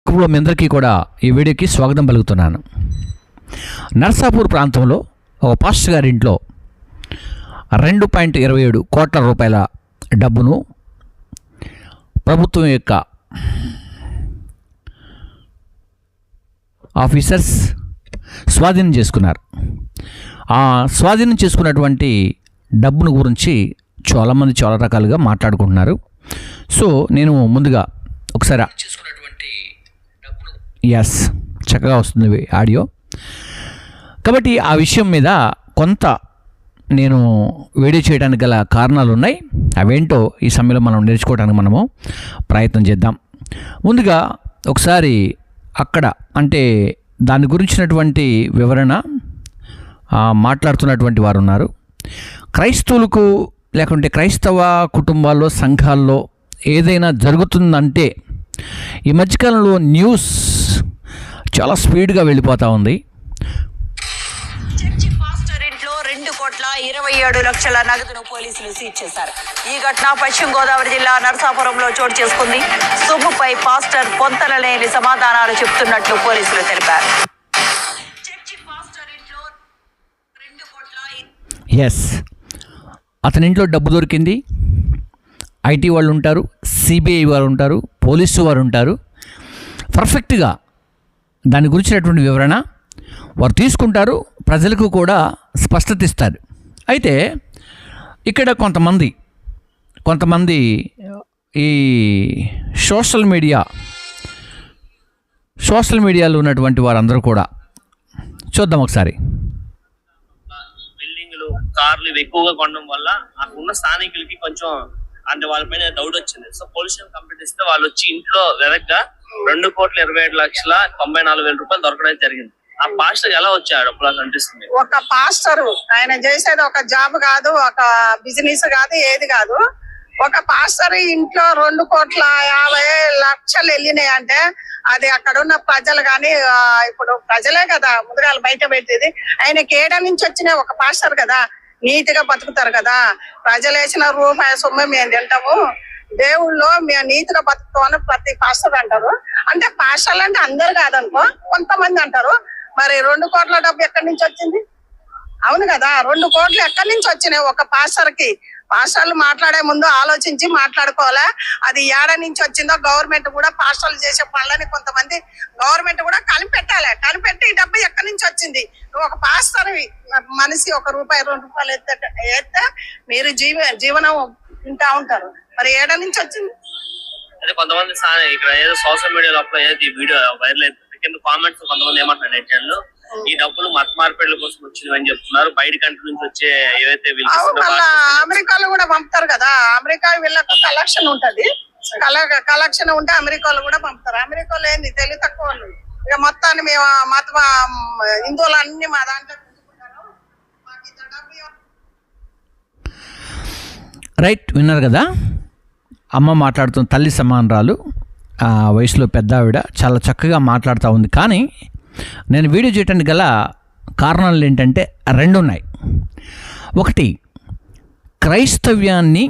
కుటుంబం మీ అందరికీ కూడా ఈ వీడియోకి స్వాగతం పలుకుతున్నాను. నర్సాపూర్ ప్రాంతంలో ఒక పాస్టర్ గారి ఇంట్లో 2.27 కోట్ల రూపాయల డబ్బును ప్రభుత్వం యొక్క ఆఫీసర్స్ స్వాధీనం చేసుకున్నారు. ఆ స్వాధీనం చేసుకున్నటువంటి డబ్బును గురించి చాలామంది చాలా రకాలుగా మాట్లాడుకుంటున్నారు. సో నేను ముందుగా ఒకసారి చక్కగా వస్తుంది ఆడియో, కాబట్టి ఆ విషయం మీద కొంత నేను వీడియో చేయడానికి గల కారణాలు ఉన్నాయి. అవేంటో ఈ సమయంలో మనం నేర్చుకోవడానికి మనము ప్రయత్నం చేద్దాం. ముందుగా ఒకసారి అక్కడ అంటే దాని గురించినటువంటి వివరణ మాట్లాడుతున్నటువంటి వారు ఉన్నారు. క్రైస్తవులకు లేకుంటే క్రైస్తవ కుటుంబాల్లో సంఘాల్లో ఏదైనా జరుగుతుందంటే ఈ మధ్యకాలంలో న్యూస్ చాలా స్పీడ్గా వెళ్ళిపోతూ ఉంది. చర్చి పాస్టర్ ఇంట్లో 2,27,00,000 నగదును పోలీసులు సీజ్ చేశారు. ఈ ఘటన పశ్చిమ గోదావరి జిల్లా నరసాపురంలో చోటు చేసుకుంది. సొమ్ముపై పాస్టర్ పొంతనలేని సమాధానాలు చెప్తున్నట్లు పోలీసులు తెలిపారు. చర్చి పాస్టర్ ఇంట్లో 2 కోట్ల అతని ఇంట్లో డబ్బు దొరికింది. ఐటీ వాళ్ళు ఉంటారు, సిబిఐ వారు ఉంటారు, పోలీసు వారు ఉంటారు. పర్ఫెక్ట్గా దాని గురించినటువంటి వివరణ వారు తీసుకుంటారు, ప్రజలకు కూడా స్పష్టత ఇస్తారు. అయితే ఇక్కడ కొంతమంది ఈ సోషల్ మీడియాలో ఉన్నటువంటి వారందరూ కూడా చూద్దాం ఒకసారి. బిల్డింగ్లు, కార్లు ఎక్కువగా కొనడం వల్ల అక్కడున్న స్థానికులకి కొంచెం అంటే వాళ్ళపైన డౌట్ వచ్చింది. సో పోలీస్ కంప్లైంట్ ఇస్తే వాళ్ళు వచ్చి ఇంట్లో వెనక్గా 2,27,94,000 రూపాయలు దొరకడం జరిగింది. ఆ పాస్టర్ ఎలా వచ్చాడు అప్పుడు అనిపిస్తుంది. ఒక పాస్టర్ ఆయన చేసేది ఒక జాబ్ కాదు, ఒక బిజినెస్ కాదు, ఏది కాదు. ఒక పాస్టర్ ఇంట్లో 2,50,00,000 వెళ్ళినాయి అంటే అది అక్కడ ఉన్న ప్రజలు కానీ ఇప్పుడు ప్రజలే కదా ముందుగా బయట పెట్టేది. ఆయనకి ఏడ నుంచి వచ్చిన ఒక పాస్టర్ కదా, నీతిగా బతుకుతారు కదా. ప్రజలు వేసిన రూపాయి సొమ్ము మేము తింటాము, దేవుళ్ళు మేము నీతిగా బతుకుతామని ప్రతి పాస్టర్ అంటారు. అంటే పాస్టర్లు అంటే అందరు కాదనుకో, కొంతమంది అంటారు. మరి 2 కోట్ల డబ్బు ఎక్కడి నుంచి వచ్చింది? అవును కదా, 2 కోట్లు ఎక్కడి నుంచి వచ్చినాయి ఒక పాస్టర్ కి? పాస్టర్లు మాట్లాడే ముందు ఆలోచించి మాట్లాడుకోవాలా. అది ఏడ నుంచి వచ్చిందో గవర్నమెంట్ కూడా పాస్టర్లు చేసే పనులని కొంతమంది గవర్నమెంట్ కూడా కనిపెట్టాలి. కనిపెట్టి ఈ డబ్బు ఎక్కడి నుంచి వచ్చింది? నువ్వు ఒక పాస్టర్ మనిషి 1 రూపాయి 2 రూపాయలు ఎత్తే మీరు జీవనం తింటా ఉంటారు. మరి ఏడ నుంచి వచ్చింది? అదే కొంతమంది ఇక్కడ ఏదో సోషల్ మీడియాలో ఏదో ఈ వీడియో వైరల్ అవుతుంది. కింద కామెంట్స్ కొంతమంది ఏమంటున్నారు నెటిజన్లు, ఈ డబ్బులు మత మార్పిడుల కోసం వచ్చింది అని చెప్తున్నారు. బయట కంట్రీ నుంచి వచ్చే ఏవైతే అమెరికాలో కూడా పంపుతారు కదా. అమెరికా వీళ్ళకు కలెక్షన్ ఉంటది, కలెక్షన్ ఉంటే అమెరికాలో కూడా పంపుతారు. అమెరికాలో ఏంది తెలివి తక్కువ వాళ్ళు. ఇక మొత్తాన్ని మేము మత హిందువులు అన్ని మా దాంట్లో రైట్. విన్నారు కదా, అమ్మ మాట్లాడుతున్న తల్లి సమానరాలు, వయసులో పెద్ద ఆవిడ చాలా చక్కగా మాట్లాడుతూ ఉంది. కానీ నేను వీడియో చేయడానికి గల కారణాలు ఏంటంటే 2 ఉన్నాయి. ఒకటి, క్రైస్తవ్యాన్ని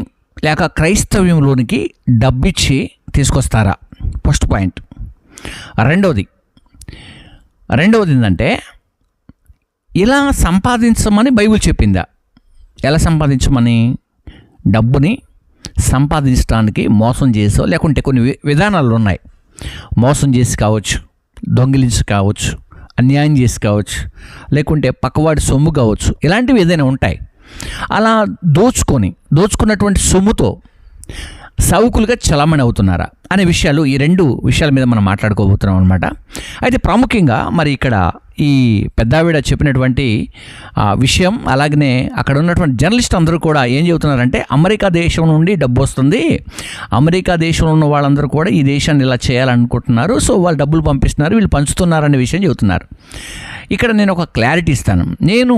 లేక క్రైస్తవ్యంలోనికి డబ్బిచ్చి తీసుకొస్తారా, ఫస్ట్ పాయింట్. రెండవది ఏంటంటే ఇలా సంపాదించమని బైబిల్ చెప్పిందా? ఎలా సంపాదించమని? డబ్బుని సంపాదించడానికి మోసం చేసో లేకుంటే కొన్ని విధానాలు ఉన్నాయి. మోసం చేసి కావచ్చు, దొంగిలించి కావచ్చు, అన్యాయం చేసి కావచ్చు, లేకుంటే పక్కవాడి సొమ్ము కావచ్చు, ఇలాంటివి ఏదైనా ఉంటాయి. అలా దోచుకున్నటువంటి సొమ్ముతో సౌకులుగా చలామణి అవుతున్నారా అనే విషయాలు, ఈ 2 విషయాల మీద మనం మాట్లాడుకోబోతున్నాం అనమాట. అయితే ప్రాముఖ్యంగా మరి ఇక్కడ ఈ పెద్దావిడ చెప్పినటువంటి విషయం, అలాగనే అక్కడ ఉన్నటువంటి జర్నలిస్ట్ అందరూ కూడా ఏం చెబుతున్నారంటే అమెరికా దేశం నుండి డబ్బు వస్తుంది, అమెరికా దేశంలో ఉన్న వాళ్ళందరూ కూడా ఈ దేశాన్ని ఇలా చేయాలనుకుంటున్నారు, సో వాళ్ళు డబ్బులు పంపిస్తున్నారు, వీళ్ళు పంచుతున్నారు అనే విషయం చెబుతున్నారు. ఇక్కడ నేను ఒక క్లారిటీ ఇస్తాను. నేను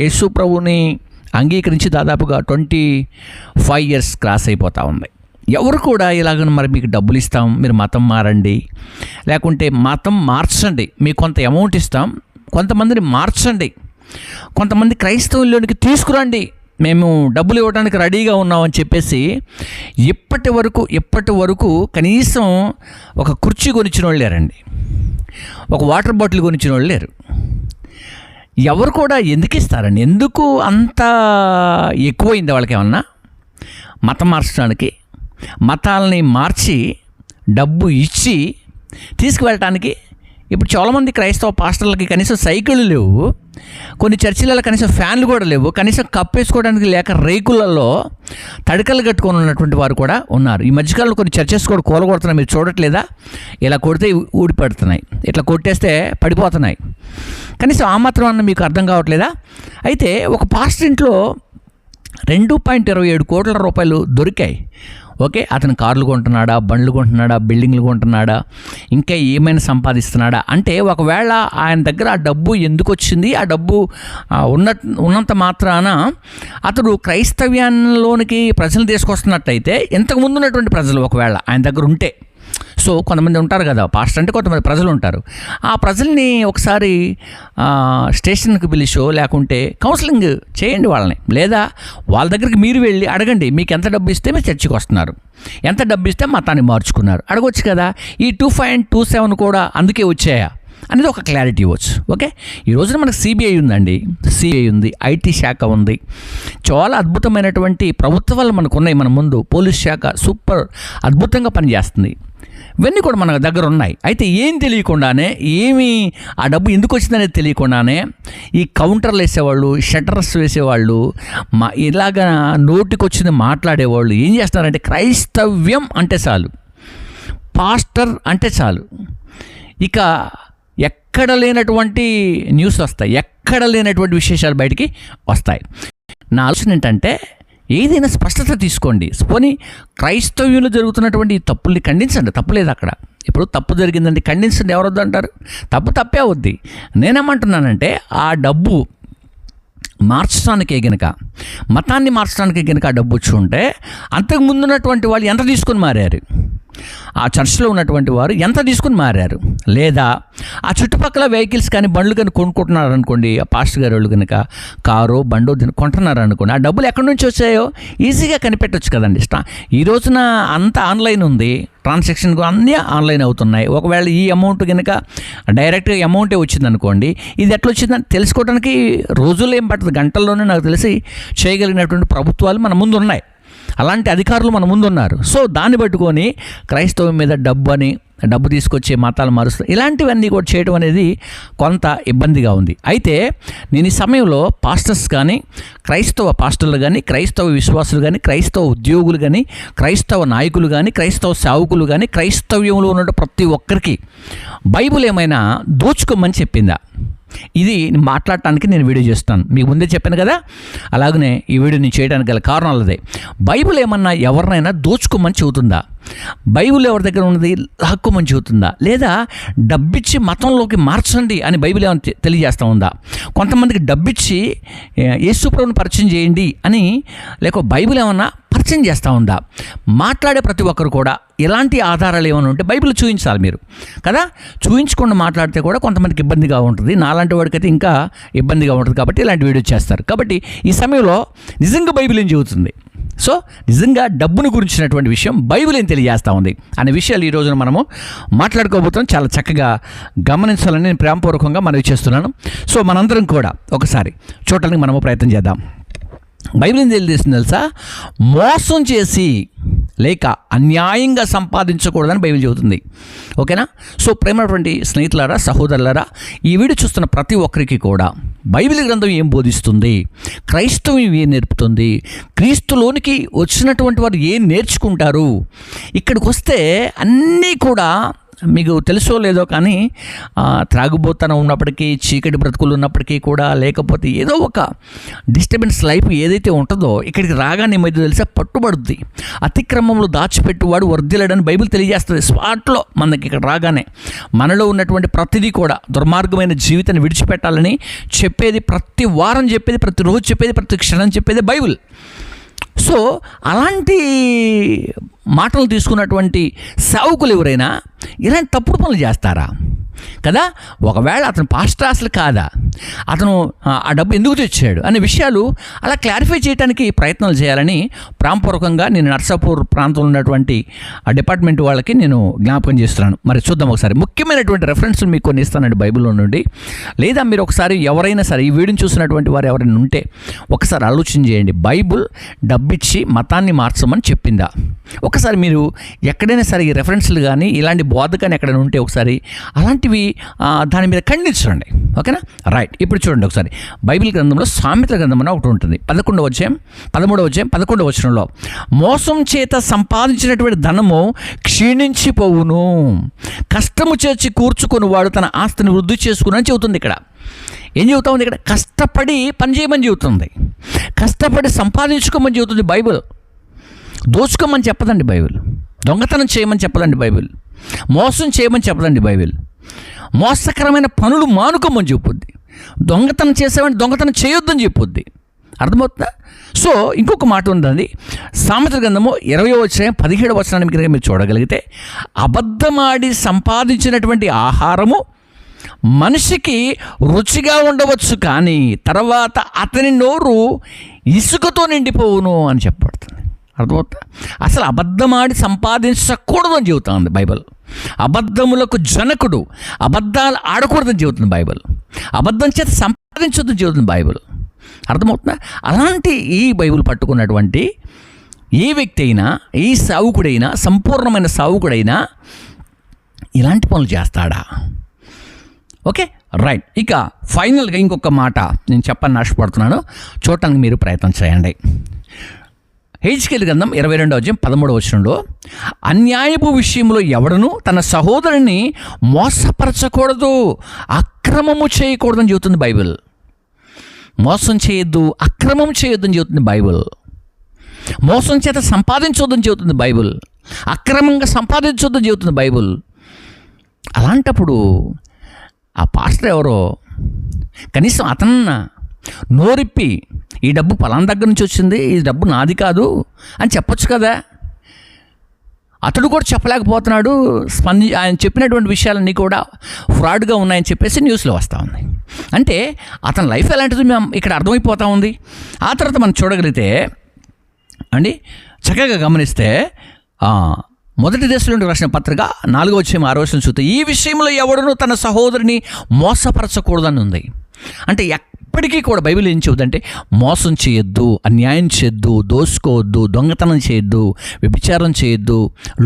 యేసు ప్రభుని అంగీకరించి దాదాపుగా 25 years క్రాస్ అయిపోతూ ఉంది. ఎవరు కూడా ఇలాగ మరి మీకు డబ్బులు ఇస్తాం, మీరు మతం మారండి, లేకుంటే మతం మార్చండి, మీకు కొంత అమౌంట్ ఇస్తాం, కొంతమందిని మార్చండి, కొంతమంది క్రైస్తవుల్లోనికి తీసుకురండి మేము డబ్బులు ఇవ్వడానికి రెడీగా ఉన్నామని చెప్పేసి ఇప్పటి వరకు కనీసం ఒక కుర్చీ కొనిచ్చిన వాళ్ళు లేరండి, ఒక వాటర్ బాటిల్ కొనిచ్చిన వాళ్ళు లేరు. ఎవరు కూడా ఎందుకు ఇస్తారండి? ఎందుకు అంత ఎక్కువైంది వాళ్ళకి? ఏమన్నా మతం మార్చడానికి, మతాలని మార్చి డబ్బు ఇచ్చి తీసుకువెళ్ళటానికి. ఇప్పుడు చాలామంది క్రైస్తవ పాస్టర్లకి కనీసం సైకిళ్ళు లేవు, కొన్ని చర్చిలలో కనీసం ఫ్యాన్లు కూడా లేవు, కనీసం కప్పేసుకోవడానికి లేక రేకులలో తడికలు కట్టుకొని ఉన్నటువంటి వారు కూడా ఉన్నారు. ఈ మధ్యకాలంలో కొన్ని చర్చెస్ కూడా కూలగొడుతున్నాయి, మీరు చూడట్లేదా? ఇలా కొడితే ఊడిపడుతున్నాయి, ఇట్లా కొట్టేస్తే పడిపోతున్నాయి. కనీసం ఆ మాత్రం అన్న మీకు అర్థం కావట్లేదా? అయితే ఒక పాస్టర్ ఇంట్లో 2.27 కోట్ల రూపాయలు దొరికాయి. ఓకే, అతను కార్లు కొంటున్నాడా, బండ్లు కొంటున్నాడా, బిల్డింగ్లు కొంటున్నాడా, ఇంకా ఏమైనా సంపాదిస్తున్నాడా అంటే, ఒకవేళ ఆయన దగ్గర ఆ డబ్బు ఎందుకు వచ్చింది, ఆ డబ్బు ఉన్నంత మాత్రాన అతడు క్రైస్తవ్యంలోనికి ప్రజలు తీసుకొస్తున్నట్టయితే ఇంతకుముందు ఉన్నటువంటి ప్రజలు ఒకవేళ ఆయన దగ్గర ఉంటే, సో కొంతమంది ఉంటారు కదా పాస్టర్ అంటే, కొంతమంది ప్రజలు ఉంటారు, ఆ ప్రజల్ని ఒకసారి స్టేషన్కి పిలిచో లేకుంటే కౌన్సిలింగ్ చేయండి వాళ్ళని, లేదా వాళ్ళ దగ్గరికి మీరు వెళ్ళి అడగండి, మీకు ఎంత డబ్బు ఇస్తే మీరు చర్చికి వస్తున్నారు, ఎంత డబ్బు ఇస్తే మతాన్ని మార్చుకున్నారు, అడగొచ్చు కదా. ఈ 2.27 కూడా అందుకే వచ్చాయా అనేది ఒక క్లారిటీ ఇవ్వచ్చు. ఓకే, ఈ రోజున మనకు సిబిఐ ఉందండి, సిబిఐ ఉంది, ఐటీ శాఖ ఉంది, చాలా అద్భుతమైనటువంటి ప్రభుత్వాలు మనకు ఉన్నాయి. మన ముందు పోలీస్ శాఖ సూపర్ అద్భుతంగా పనిచేస్తుంది. ఇవన్నీ కూడా మన దగ్గర ఉన్నాయి. అయితే ఏం తెలియకుండానే, ఆ డబ్బు ఎందుకు వచ్చిందనేది తెలియకుండానే ఈ కౌంటర్లు వేసేవాళ్ళు, షట్టర్స్ వేసేవాళ్ళు, ఇలాగా నోటికొచ్చింది మాట్లాడేవాళ్ళు ఏం చేస్తున్నారంటే, క్రైస్తవ్యం అంటే చాలు, పాస్టర్ అంటే చాలు, ఇక ఎక్కడ లేనటువంటి న్యూస్ వస్తాయి, ఎక్కడ లేనటువంటి విశేషాలు బయటికి వస్తాయి. నా ఆలోచన ఏంటంటే, ఏదైనా స్పష్టత తీసుకోండి. పోనీ క్రైస్తవ్యంలో జరుగుతున్నటువంటి తప్పుల్ని ఖండించండి, తప్పులేదు అక్కడ. ఇప్పుడు తప్పు జరిగిందండి, ఖండించండి, ఎవరొద్దు అంటారు? తప్పే అవుద్ది. నేనేమంటున్నానంటే, ఆ డబ్బు మార్చడానికే గనుక, మతాన్ని మార్చడానికి గనుక ఆ డబ్బు వచ్చి ఉంటే, అంతకుముందు ఉన్నటువంటి వాళ్ళు ఎంత తీసుకొని మారారు, ఆ చర్చిలో ఉన్నటువంటి వారు ఎంత తీసుకుని మారారు, లేదా ఆ చుట్టుపక్కల వెహికల్స్ కానీ బండ్లు కానీ కొనుక్కుంటున్నారు అనుకోండి, ఆ పాస్టర్ గారు వాళ్ళు కనుక కారో బండో కొంటున్నారు అనుకోండి, ఆ డబ్బులు ఎక్కడి నుంచి వచ్చాయో ఈజీగా కనిపెట్టవచ్చు కదండి. ఈ రోజున అంతా ఆన్లైన్ ఉంది, ట్రాన్సాక్షన్ అన్నీ ఆన్లైన్ అవుతున్నాయి. ఒకవేళ ఈ అమౌంట్ కనుక డైరెక్ట్గా అమౌంటే వచ్చిందనుకోండి, ఇది ఎట్లా వచ్చిందని తెలుసుకోవడానికి రోజులు ఏం పట్టదు, గంటల్లోనే నాకు తెలిసి చేయగలిగినటువంటి ప్రభుత్వాలు మన ముందు ఉన్నాయి, అలాంటి అధికారులు మన ముందు ఉన్నారు. సో దాన్ని పట్టుకొని క్రైస్తవం మీద డబ్బు తీసుకొచ్చే మతాలు మారుస్తారు, ఇలాంటివన్నీ కూడా చేయడం అనేది కొంత ఇబ్బందిగా ఉంది. అయితే నేను ఈ సమయంలో పాస్టర్స్ కానీ, క్రైస్తవ పాస్టర్లు కానీ, క్రైస్తవ విశ్వాసులు కానీ, క్రైస్తవ ఉద్యోగులు కానీ, క్రైస్తవ నాయకులు కానీ, క్రైస్తవ సేవకులు కానీ, క్రైస్తవ్యంలో ఉన్న ప్రతి ఒక్కరికి బైబిల్ ఏమైనా దోచుకోమని చెప్పిందా? ఇది మాట్లాడటానికి నేను వీడియో చేస్తాను. మీకు ముందే చెప్పాను కదా, అలాగనే ఈ వీడియో నేను చేయడానికి గల కారణాలు అదే. బైబిల్ ఏమన్నా ఎవరినైనా దోచుకోమని చెబుతుందా? బైబిల్ ఎవరి దగ్గర ఉన్నది లాక్కోమని చెబుతుందా? లేదా డబ్బిచ్చి మతంలోకి మార్చండి అని బైబిల్ ఏమైనా తెలియజేస్తూ ఉందా? కొంతమందికి డబ్బిచ్చి యేసుప్రభువుని పరిచయం చేయండి అని లేక బైబిల్ ఏమన్నా పరిచయం చేస్తూ ఉందా? మాట్లాడే ప్రతి ఒక్కరు కూడా ఎలాంటి ఆధారాలు ఏమైనా ఉంటే బైబిల్ చూపించాలి మీరు కదా. చూపించకుండా మాట్లాడితే కూడా కొంతమందికి ఇబ్బందిగా ఉంటుంది, నాలాంటి వాడికైతే ఇంకా ఇబ్బందిగా ఉంటుంది. కాబట్టి ఇలాంటి వీడియో చేస్తారు. కాబట్టి ఈ సమయంలో నిజంగా బైబిల్ ఏం చెబుతుంది, సో నిజంగా డబ్బును గురించినటువంటి విషయం బైబిల్ ఏం తెలియజేస్తూ ఉంది అనే విషయాలు ఈ రోజున మనము మాట్లాడుకోబోతున్నాం. చాలా చక్కగా గమనించాలని నేను ప్రేమపూర్వకంగా మనవి చేస్తున్నాను. సో మనందరం కూడా ఒకసారి చూడటానికి మనము ప్రయత్నం చేద్దాం. బైబిల్ ఏం తెలియజేస్తుంది తెలుసా? మోసం చేసి లేక అన్యాయంగా సంపాదించకూడదని బైబిల్ చెబుతుంది. ఓకేనా? సో ప్రేమైనటువంటి స్నేహితులారా, సహోదరులారా, ఈ వీడియో చూస్తున్న ప్రతి ఒక్కరికి కూడా బైబిల్ గ్రంథం ఏం బోధిస్తుంది, క్రైస్తవం ఏం నేర్పుతుంది, క్రీస్తులోనికి వచ్చినటువంటి వారు ఏం నేర్చుకుంటారు, ఇక్కడికి వస్తే అన్నీ కూడా మీకు తెలుసో లేదో కానీ త్రాగుబోతనం ఉన్నప్పటికీ, చీకటి బ్రతుకులు ఉన్నప్పటికీ కూడా, లేకపోతే ఏదో ఒక డిస్టర్బెన్స్ లైఫ్ ఏదైతే ఉంటుందో ఇక్కడికి రాగానే మధ్య తెలిసే పట్టుబడుద్ది. అతిక్రమంలో దాచిపెట్టువాడు వర్ధిల్లడని బైబిల్ తెలియజేస్తుంది. స్పాట్లో మనకి ఇక్కడ రాగానే మనలో ఉన్నటువంటి ప్రతిదీ కూడా దుర్మార్గమైన జీవితాన్ని విడిచిపెట్టాలని చెప్పేది, ప్రతి వారం చెప్పేది, ప్రతిరోజు చెప్పేది, ప్రతి క్షణం చెప్పేది బైబిల్. సో అలాంటి మాటలు తీసుకున్నటువంటి సేవకులు ఎవరైనా ఇలాంటి తప్పుడు పనులు చేస్తారా? కదా. ఒకవేళ అతను పాస్టర్ అసలు కాదా, అతను ఆ డబ్బు ఎందుకు తెచ్చాడు అనే విషయాలు అలా క్లారిఫై చేయడానికి ప్రయత్నాలు చేయాలని ప్రాంపూర్వకంగా నేను నర్సాపూర్ ప్రాంతంలో ఉన్నటువంటి ఆ డిపార్ట్మెంట్ వాళ్ళకి నేను జ్ఞాపకం చేస్తున్నాను. మరి చూద్దాం ఒకసారి. ముఖ్యమైనటువంటి రెఫరెన్స్లు మీకు కొన్ని ఇస్తానండి బైబిల్లో నుండి. లేదా మీరు ఒకసారి ఎవరైనా సరే ఈ వీడియోని చూసినటువంటి వారు ఎవరైనా ఉంటే ఒకసారి ఆలోచన చేయండి. బైబిల్ డబ్బిచ్చి మతాన్ని మార్చమని చెప్పిందా? ఒకసారి మీరు ఎక్కడైనా సరే ఈ రెఫరెన్స్లు కానీ ఇలాంటి బోధ కానీ ఎక్కడైనా ఉంటే ఒకసారి అలాంటివి దాని మీద ఖండించండి. ఓకేనా? రైట్. ఇప్పుడు చూడండి ఒకసారి బైబిల్ గ్రంథంలో సామెతల గ్రంథం అని ఒకటి ఉంటుంది. 11వ అధ్యాయం 11వ వచనంలో మోసం చేత సంపాదించినటువంటి ధనము క్షీణించిపోవును, కష్టము చేర్చి కూర్చుకొని వాడు తన ఆస్తిని వృద్ధి చేసుకుని అని చెబుతుంది. ఇక్కడ ఏం చెబుతా ఉంది? ఇక్కడ కష్టపడి పని చేయమని చెబుతుంది, కష్టపడి సంపాదించుకోమని చెబుతుంది బైబిల్. దోచుకోమని చెప్పదండి బైబిల్, దొంగతనం చేయమని చెప్పదండి బైబిల్, మోసం చేయమని చెప్పదండి బైబిల్. మోసకరమైన పనులు మానుకోమని చెప్పుద్ది. దొంగతనం చేసేవాడిని దొంగతనం చేయొద్దని చెప్పుద్ది. అర్థమవుతుందా? సో ఇంకొక మాట ఉందండి. సామెతల గ్రంథము 20వ అధ్యాయం 17వ వచనాన్ని కనుక మీరు చూడగలిగితే, అబద్ధమాడి సంపాదించినటువంటి ఆహారము మనిషికి రుచిగా ఉండవచ్చు, కానీ తర్వాత అతని నోరు ఇసుకతో నిండిపోవును అని చెప్పబడుతుంది. అర్థమవుతా? అసలు అబద్ధమాడి సంపాదించకూడదు అని చెబుతా ఉంది బైబిల్. అబద్ధములకు జనకుడు, అబద్ధాలు ఆడకూడదని చెబుతుంది బైబిల్. అబద్ధం చేత సంపాదించొద్దని చెబుతుంది బైబిల్. అర్థమవుతుందా? అలాంటి ఈ బైబిల్ పట్టుకున్నటువంటి ఏ వ్యక్తి అయినా, ఈ సావుకుడైనా, సంపూర్ణమైన సావుకుడైనా ఇలాంటి పనులు చేస్తాడా? Okay, right. ఇక ఫైనల్గా ఇంకొక మాట నేను చెప్పని ఆశపడుతున్నాను, చూడటానికి మీరు ప్రయత్నం చేయండి. హెజ్కేలు గ్రంథం 22వ అధ్యాయం 13వ వచనంలో, అన్యాయపు విషయంలో ఎవడను తన సహోదరుని మోసపరచకూడదు, అక్రమము చేయకూడదని చెబుతుంది బైబిల్. మోసం చేయొద్దు, అక్రమం చేయొద్దని చెబుతుంది బైబిల్. మోసం చేత సంపాదించొద్దని చెబుతుంది బైబిల్. అక్రమంగా సంపాదించొద్దని చెబుతుంది బైబిల్. అలాంటప్పుడు ఆ పాస్టర్ ఎవరో కనీసం అతన్న నోరిప్పి ఈ డబ్బు పలానా దగ్గర నుంచి వచ్చింది, ఈ డబ్బు నాది కాదు అని చెప్పొచ్చు కదా. అతడు కూడా చెప్పలేకపోతున్నాడు. ఆయన చెప్పినటువంటి విషయాలన్నీ కూడా ఫ్రాడ్గా ఉన్నాయని చెప్పేసి న్యూస్లో వస్తూ ఉంది. అంటే అతని లైఫ్ ఎలాంటిది మేము ఇక్కడ అర్థమైపోతూ ఉంది. ఆ తర్వాత మనం చూడగలిగితే అండి, చక్కగా గమనిస్తే మొదటి దశలోని రాసిన పత్రిక 4వ అధ్యాయం 6వ వచనం చూస్తే, ఈ విషయంలో ఎవడును తన సహోదరుని మోసపరచకూడదని ఉంది. అంటే ఎప్పటికీ కూడా బైబిల్ ఏం చెబుతుందంటే, మోసం చేయొద్దు, అన్యాయం చేయొద్దు, దోసుకోవద్దు, దొంగతనం చేయొద్దు, వ్యభిచారం చేయొద్దు,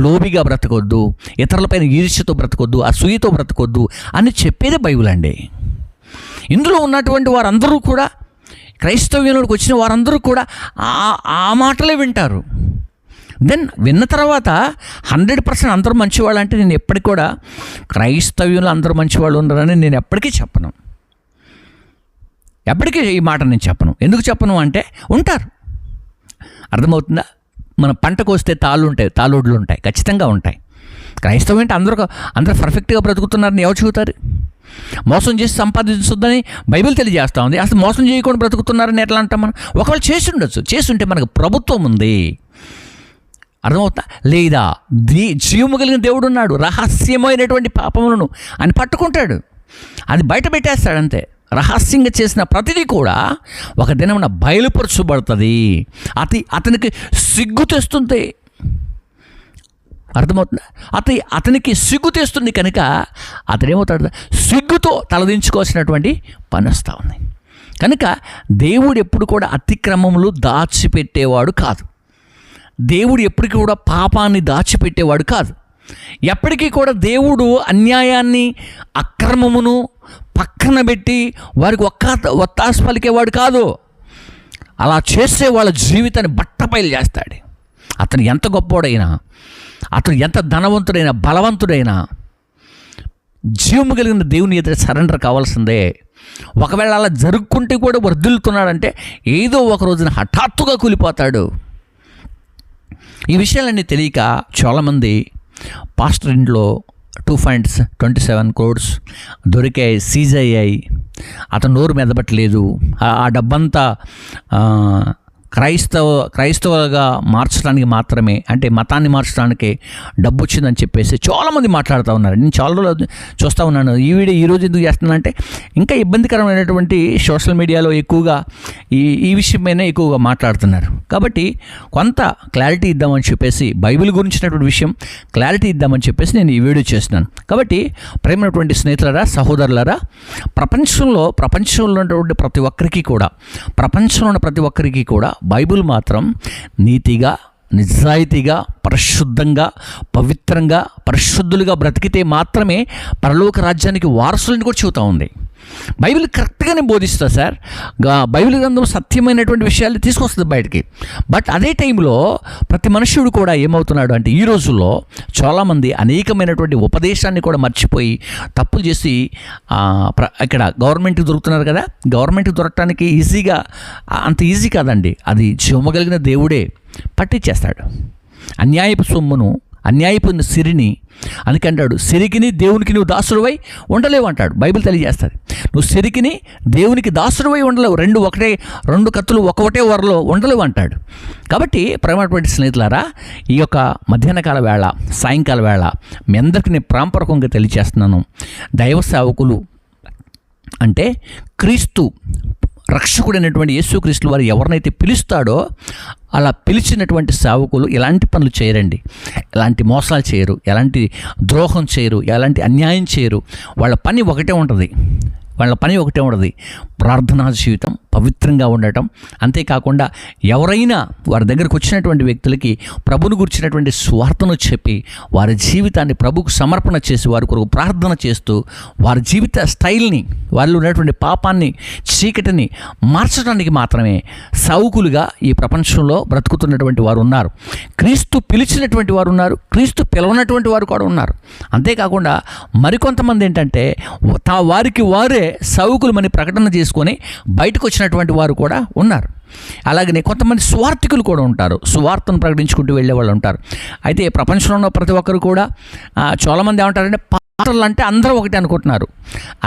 లోబిగా బ్రతకొద్దు, ఇతరులపైన ఈర్ష్యతో బ్రతకొద్దు, అసూయతో బ్రతకొద్దు అని చెప్పేదే బైబిల్ అండి. ఇందులో ఉన్నటువంటి వారందరూ కూడా, క్రైస్తవ్యంలోకి వచ్చిన వారందరూ కూడా ఆ మాటలే వింటారు. దెన్ విన్న తర్వాత 100% అందరూ మంచివాళ్ళు అంటే నేను ఎప్పటికి కూడా క్రైస్తవ్యంలో అందరూ మంచివాళ్ళు ఉన్నారని నేను ఎప్పటికీ చెప్పను. ఎప్పటికీ ఈ మాట నేను చెప్పను. ఎందుకు చెప్పను అంటే, ఉంటారు. అర్థమవుతుందా? మన పంటకు వస్తే తాళోడ్లు ఉంటాయి, ఖచ్చితంగా ఉంటాయి. క్రైస్తవం అంటే అందరూ పర్ఫెక్ట్గా బ్రతుకుతున్నారని ఎవరు చెబుతారు? మోసం చేసి సంపాదించొద్దని బైబిల్ తెలియజేస్తూ ఉంది. అసలు మోసం చేయకుండా బ్రతుకుతున్నారని ఎట్లా అంటాం మనం? ఒకవేళ చేసి ఉండొచ్చు, చేస్తుంటే మనకు ప్రభుత్వం ఉంది. అర్థమవుతా? లేదా జీవము కలిగిన దేవుడు ఉన్నాడు, రహస్యమైనటువంటి పాపములను ఆయన పట్టుకుంటాడు, అది బయట పెట్టేస్తాడు అంతే. రహస్యంగా చేసిన ప్రతిదీ కూడా ఒక దినమున బయలుపరచబడుతుంది. అతనికి సిగ్గు తెస్తుంది. అర్థమవుతుందా? అతనికి సిగ్గు తెస్తుంది కనుక అతడేమవుతాడు? సిగ్గుతో తలదించుకోవాల్సినటువంటి పని వస్తూ ఉంది. కనుక దేవుడు ఎప్పుడు కూడా అతిక్రమములు దాచిపెట్టేవాడు కాదు. దేవుడు ఎప్పటికీ కూడా పాపాన్ని దాచిపెట్టేవాడు కాదు. ఎప్పటికీ కూడా దేవుడు అన్యాయాన్ని, అక్రమమును పక్కన పెట్టి వారికి ఒత్తాసు పలికేవాడు కాదు. అలా చేసే వాళ్ళ జీవితాన్ని బట్టబయలు చేస్తాడు. అతను ఎంత గొప్పోడైనా, అతను ఎంత ధనవంతుడైనా, బలవంతుడైనా, జీవము కలిగిన దేవుని ఎదుట సరెండర్ కావాల్సిందే. ఒకవేళ అలా జరుపుకుంటే కూడా వర్ధిల్లుతున్నాడంటే ఏదో ఒక రోజున హఠాత్తుగా కూలిపోతాడు. ఈ విషయాలన్నీ తెలియక చాలామంది పాస్టర్ ఇంట్లో 2.27 crores దొరికాయి, సీజ్ అయ్యాయి, అతను నోరు మెదపట్లేదు, ఆ డబ్బంతా క్రైస్తవులుగా మార్చడానికి మాత్రమే, అంటే మతాన్ని మార్చడానికి డబ్బు వచ్చిందని చెప్పేసి చాలామంది మాట్లాడుతూ ఉన్నారు. నేను చాలా రోజులు చూస్తూ ఉన్నాను. ఈ వీడియో ఈరోజు ఎందుకు చేస్తున్నానంటే ఇంకా ఇబ్బందికరమైనటువంటి సోషల్ మీడియాలో ఎక్కువగా ఈ విషయమైనా ఎక్కువగా మాట్లాడుతున్నారు. కాబట్టి కొంత క్లారిటీ ఇద్దామని చెప్పేసి, బైబిల్ గురించినటువంటి విషయం క్లారిటీ ఇద్దామని చెప్పేసి నేను ఈ వీడియో చేస్తున్నాను. కాబట్టి ప్రేమైనటువంటి స్నేహితులారా, సహోదరులారా, ప్రపంచంలో ఉన్నటువంటి ప్రతి ఒక్కరికి కూడా బైబిల్ మాత్రం నీతిగా, నిజాయితీగా, పరిశుద్ధంగా, పవిత్రంగా, పరిశుద్ధులుగా బ్రతికితే మాత్రమే పరలోక రాజ్యానికి వారసులని కూడా చెబుతూ ఉంది. బైబిల్ కరెక్ట్గానే బోధిస్తుంది సార్. బైబిల్ గ్రంథం సత్యమైనటువంటి విషయాలు తీసుకొస్తుంది బయటికి. బట్ అదే టైంలో ప్రతి మనుష్యుడు కూడా ఏమవుతున్నాడు అంటే ఈ రోజుల్లో చాలామంది అనేకమైనటువంటి ఉపదేశాన్ని కూడా మర్చిపోయి తప్పులు చేసి ఇక్కడ గవర్నమెంట్కి దొరుకుతున్నారు కదా. గవర్నమెంట్కి దొరకడానికి అంత ఈజీ కాదండి. అది జీవమగలిగిన దేవుడే పట్టించేస్తాడు. అన్యాయపు సొమ్మును, అన్యాయపు సిరిని, అందుకంటాడు సిరికిని దేవునికి నువ్వు దాసుడువై ఉండలేవు అంటాడు. బైబిల్ తెలియజేస్తుంది. నువ్వు సిరికిని దేవునికి దాసుడువై ఉండలేవు, రెండు కత్తులు ఒకటే వరలో ఉండలేవు అంటాడు. కాబట్టి ప్రేమైనటువంటి స్నేహితులారా, ఈ యొక్క మధ్యాహ్న కాల వేళ, సాయంకాల వేళ మీ అందరికీ నేను ప్రాంపరకంగా తెలియజేస్తున్నాను. దైవ సేవకులు అంటే క్రీస్తు రక్షకుడైనటువంటి యేసుక్రీస్తు వారు ఎవరినైతే పిలుస్తాడో అలా పిలిచినటువంటి సేవకులు ఎలాంటి పనులు చేయరండి, ఎలాంటి మోసాలు చేయరు, ఎలాంటి ద్రోహం చేయరు, ఎలాంటి అన్యాయం చేయరు. వాళ్ళ పని ఒకటే ఉంటుంది. ప్రార్థనా జీవితం, పవిత్రంగా ఉండటం. అంతేకాకుండా ఎవరైనా వారి దగ్గరకు వచ్చినటువంటి వ్యక్తులకి ప్రభుని గురించినటువంటి స్వార్థను చెప్పి వారి జీవితాన్ని ప్రభుకు సమర్పణ చేసి వారి కొరకు ప్రార్థన చేస్తూ వారి జీవిత స్టైల్ని, వాళ్ళు ఉన్నటువంటి పాపాన్ని, చీకటిని మార్చడానికి మాత్రమే సౌకులుగా ఈ ప్రపంచంలో బ్రతుకుతున్నటువంటి వారు ఉన్నారు. క్రీస్తు పిలిచినటువంటి వారు ఉన్నారు, క్రీస్తు పిలవనటువంటి వారు కూడా ఉన్నారు. అంతేకాకుండా మరికొంతమంది ఏంటంటే వారికి వారే సౌకులమని ప్రకటన చేసుకొని బయటకు వచ్చినటువంటి వారు కూడా ఉన్నారు. అలాగనే కొంతమంది స్వార్థికులు కూడా ఉంటారు, సువార్తను ప్రకటించుకుంటూ వెళ్ళే వాళ్ళు ఉంటారు. అయితే ప్రపంచంలో ఉన్న ప్రతి ఒక్కరు కూడా చాలామంది ఏమంటారంటే పాస్టర్లు అంటే అందరూ ఒకటి అనుకుంటున్నారు.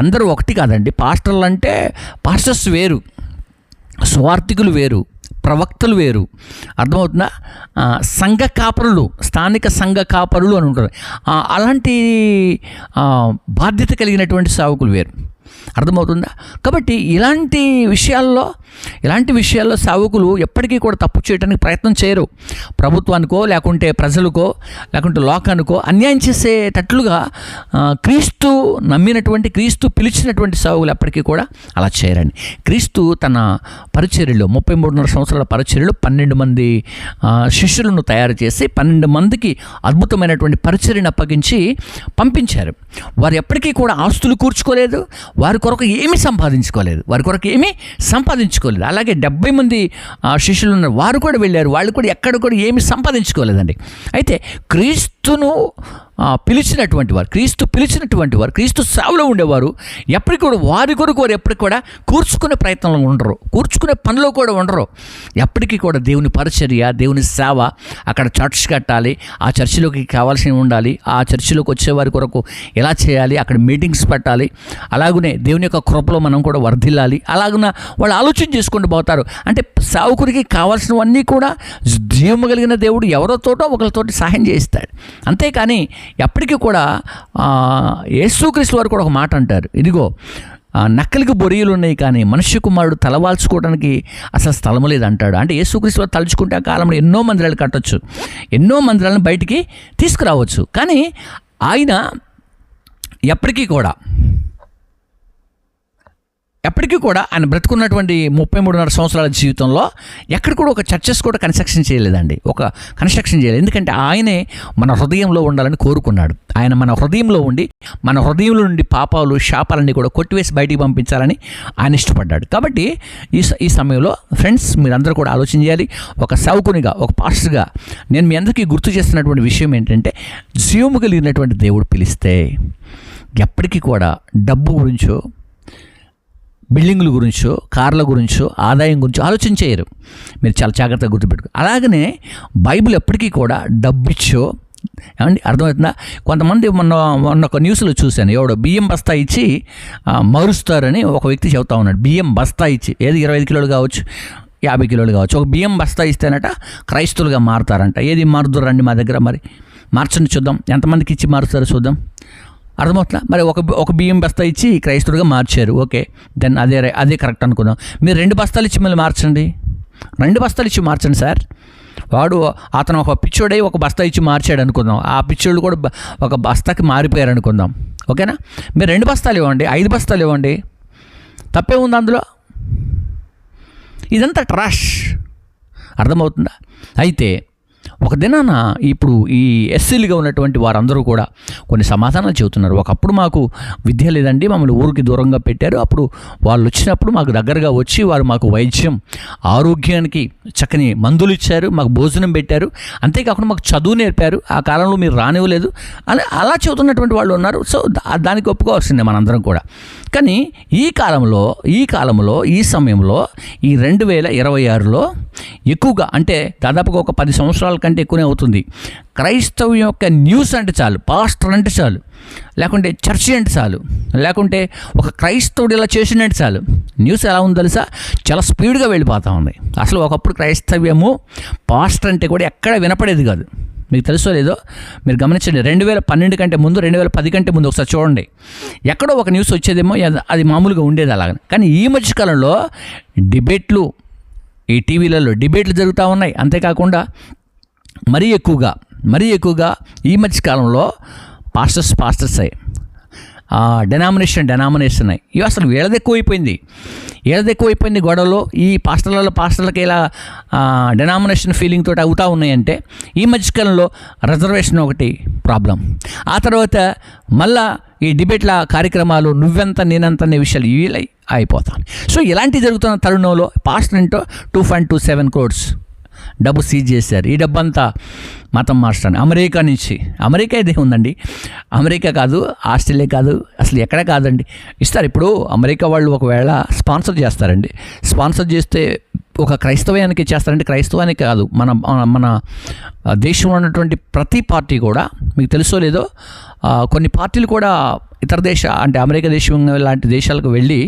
అందరూ ఒకటి కాదండి. పాస్టర్లు అంటే పాస్టర్స్ వేరు, స్వార్థికులు వేరు, ప్రవక్తలు వేరు. అర్థమవుతుందా? సంఘ కాపరులు, స్థానిక సంఘ కాపరులు అని ఉంటారు. అలాంటి బాధ్యత కలిగినటువంటి సేవకులు వేరు. అర్థమవుతుందా? కాబట్టి ఇలాంటి విషయాల్లో సేవకులు ఎప్పటికీ కూడా తప్పు చేయడానికి ప్రయత్నం చేయరు. ప్రభుత్వానికో లేకుంటే ప్రజలకో లేకుంటే లోకానికో అన్యాయం చేసేటట్లుగా క్రీస్తు నమ్మినటువంటి, క్రీస్తు పిలిచినటువంటి సేవకులు ఎప్పటికీ కూడా అలా చేయరండి. క్రీస్తు తన పరిచర్యలో 33.5 సంవత్సరాల పరిచర్యలో 12 మంది శిష్యులను తయారు చేసి 12 మందికి అద్భుతమైనటువంటి పరిచర్యను అప్పగించి పంపించారు. వారు ఎప్పటికీ కూడా ఆస్తులు కూర్చుకోలేదు, వారి కొరకు ఏమీ సంపాదించుకోలేదు. అలాగే 70 మంది శిష్యులు ఉన్నారు, వారు కూడా వెళ్ళారు, వాళ్ళు కూడా ఎక్కడ కూడా ఏమీ సంపాదించుకోలేదండి. అయితే క్రీస్తును పిలిచినటువంటి వారు, క్రీస్తు సేవలో ఉండేవారు ఎప్పటికి కూడా వారి కొరకు వారు ఎప్పటికి కూడా కూర్చుకునే ప్రయత్నంలో ఉండరు, కూర్చుకునే పనిలో కూడా ఉండరు. ఎప్పటికీ కూడా దేవుని పరిచర్య, దేవుని సేవ, అక్కడ చర్చ్ కట్టాలి, ఆ చర్చిలోకి కావాల్సినవి ఉండాలి, ఆ చర్చిలోకి వచ్చే వారి కొరకు ఎలా చేయాలి, అక్కడ మీటింగ్స్ పెట్టాలి, అలాగనే దేవుని యొక్క కృపలో మనం కూడా వర్ధిల్లాలి, అలాగున వాళ్ళు ఆలోచన చేసుకుంటూ పోతారు. అంటే సేవకుడికి కావాల్సినవన్నీ కూడా జీవము కలిగిన దేవుడు ఎవరితోటో ఒకరితోటి సహాయం చేయిస్తాడు. అంతేకాని ఎప్పటికీ కూడా యేసుక్రీస్తు వారు కూడా ఒక మాట అంటారు, ఇదిగో నక్కలికి బొరియలు ఉన్నాయి కానీ మనుష్య కుమారుడు తలవాల్చుకోవడానికి అసలు స్థలం లేదంటాడు. అంటే యేసుక్రీస్తు వారు తలుచుకుంటే ఆ కాలంలో ఎన్నో మందిరాలు కట్టొచ్చు, ఎన్నో మందిరాలను బయటికి తీసుకురావచ్చు. కానీ ఆయన ఎప్పటికీ కూడా ఆయన బ్రతుకున్నటువంటి 33.5 సంవత్సరాల జీవితంలో ఎక్కడ కూడా ఒక చర్చెస్ కూడా కన్స్ట్రక్షన్ చేయలేదండి. ఎందుకంటే ఆయనే మన హృదయంలో ఉండాలని కోరుకున్నాడు. ఆయన మన హృదయంలో ఉండి మన హృదయంలో నుండి పాపాలు, శాపాలన్నీ కూడా కొట్టివేసి బయటికి పంపించాలని ఆయన ఇష్టపడ్డాడు. కాబట్టి ఈ సమయంలో ఫ్రెండ్స్ మీరందరూ కూడా ఆలోచన చేయాలి. ఒక సేవకునిగా, ఒక పాస్టర్గా నేను మీ అందరికీ గుర్తు చేస్తున్నటువంటి విషయం ఏంటంటే, జీవము కలిగినటువంటి దేవుడు పిలిస్తే ఎప్పటికీ కూడా డబ్బు గురించో, బిల్డింగుల గురించో, కార్ల గురించో, ఆదాయం గురించో ఆలోచన చేయరు. మీరు చాలా జాగ్రత్తగా గుర్తుపెట్టుకో. అలాగనే బైబిల్ ఎప్పటికీ కూడా డబ్బిచ్చో, ఏమండి అర్థమవుతుందా? కొంతమంది మొన్న ఒక న్యూస్లో చూశాను, ఎవడో బియ్యం బస్తా ఇచ్చి మారుస్తారని ఒక వ్యక్తి చెబుతా ఉన్నాడు. బియ్యం బస్తా ఇచ్చి, ఏది 25 కిలోలు కావచ్చు, 50 కిలోలు కావచ్చు. ఒక బియ్యం బస్తా ఇస్తేనట క్రైస్తవులుగా మారుతారంట. ఏది మారుతారు రండి మా దగ్గర, మరి మార్చండి చూద్దాం, ఎంతమందికి ఇచ్చి మారుతారో చూద్దాం. అర్థమవుతుందా? మరి ఒక బియ్యం బస్తా ఇచ్చి క్రైస్తవుడిగా మార్చారు, ఓకే, దెన్ అదే కరెక్ట్ అనుకుందాం. మీరు 2 బస్తాలు ఇచ్చి మళ్ళీ మార్చండి, 2 బస్తాలు ఇచ్చి మార్చండి సార్. అతను ఒక పిచ్చోడై ఒక బస్తా ఇచ్చి మార్చాడు అనుకుందాం, ఆ పిచ్చోళ్ళు కూడా ఒక బస్తాకి మారిపోయారు అనుకుందాం, ఓకేనా? మీరు 2 బస్తాలు ఇవ్వండి, 5 బస్తాలు ఇవ్వండి, తప్పే ఉంది అందులో? ఇదంతా ట్రాష్. అర్థమవుతుందా? అయితే ఒక దినాన ఇప్పుడు ఈ ఎస్సీలుగా ఉన్నటువంటి వారందరూ కూడా కొన్ని సమాధానాలు చెబుతున్నారు. ఒకప్పుడు మాకు విద్య లేదండి, మమ్మల్ని ఊరికి దూరంగా పెట్టారు, అప్పుడు వాళ్ళు వచ్చినప్పుడు మాకు దగ్గరగా వచ్చి వారు మాకు వైద్యం, ఆరోగ్యానికి చక్కని మందులు ఇచ్చారు, మాకు భోజనం పెట్టారు, అంతేకాకుండా మాకు చదువు నేర్పారు, ఆ కాలంలో మీరు రానివ్వలేదు అని అలా చెబుతున్నటువంటి వాళ్ళు ఉన్నారు. సో దానికి ఒప్పుకోవాల్సిందే మనందరం కూడా. కానీ ఈ కాలంలో ఈ సమయంలో ఈ 2026లో ఎక్కువగా, అంటే దాదాపుగా ఒక 10 సంవత్సరాల కంటే ఎక్కువనే అవుతుంది, క్రైస్తవ్యం యొక్క న్యూస్ అంటే చాలు, పాస్టర్ అంటే చాలు, లేకుంటే చర్చి అంటే చాలు, లేకుంటే ఒక క్రైస్తవుడు ఇలా చేసినట్టు చాలు, న్యూస్ ఎలా ఉంది తెలుసా, చాలా స్పీడ్గా వెళ్ళిపోతూ ఉంది. అసలు ఒకప్పుడు క్రైస్తవ్యము పాస్టర్ అంటే కూడా ఎక్కడ వినపడేది కాదు. మీకు తెలుసో లేదో మీరు గమనించండి, 2012 కంటే ముందు, 2010 కంటే ముందు ఒకసారి చూడండి, ఎక్కడో ఒక న్యూస్ వచ్చేదేమో, అది మామూలుగా ఉండేది అలాగ. కానీ ఈ మధ్యకాలంలో డిబేట్లు, ఈ టీవీలలో డిబేట్లు జరుగుతూ ఉన్నాయి. అంతేకాకుండా మరీ ఎక్కువగా ఈ మధ్యకాలంలో పాస్టర్స్ అయ్యి, డెనామినేషన్ అయ్యి, ఇవి అసలు వీళ్ళది ఎక్కువైపోయింది గొడవలు. ఈ పాస్టర్లకి ఇలా డెనామినేషన్ ఫీలింగ్ తోటి అవుతూ ఉన్నాయంటే ఈ మధ్యకాలంలో రిజర్వేషన్ ఒకటి ప్రాబ్లం, ఆ తర్వాత మళ్ళా ఈ డిబేట్ల కార్యక్రమాలు నువ్వెంత నేనంత అనే విషయాలు ఇవి అయిపోతాయి. సో ఇలాంటివి జరుగుతున్న తరుణంలో పాస్టర్ ఏంటో 2.27 crores డబ్బు సీజ్ చేశారు. ఈ డబ్బంతా మతం మార్చడానికి అమెరికా ఇదే ఉందండి, అమెరికా కాదు, ఆస్ట్రేలియా కాదు, అసలు ఎక్కడ కాదండి, ఇస్తారు. ఇప్పుడు అమెరికా వాళ్ళు ఒకవేళ స్పాన్సర్ చేస్తారండి, స్పాన్సర్ చేస్తే ఒక క్రైస్తవానికి చేస్తారంటే, క్రైస్తవానికి కాదు, మన దేశంలో ఉన్నటువంటి ప్రతి పార్టీ కూడా, మీకు తెలుసో లేదో, కొన్ని పార్టీలు కూడా ఇతర అంటే అమెరికా దేశం లాంటి దేశాలకు వెళ్ళి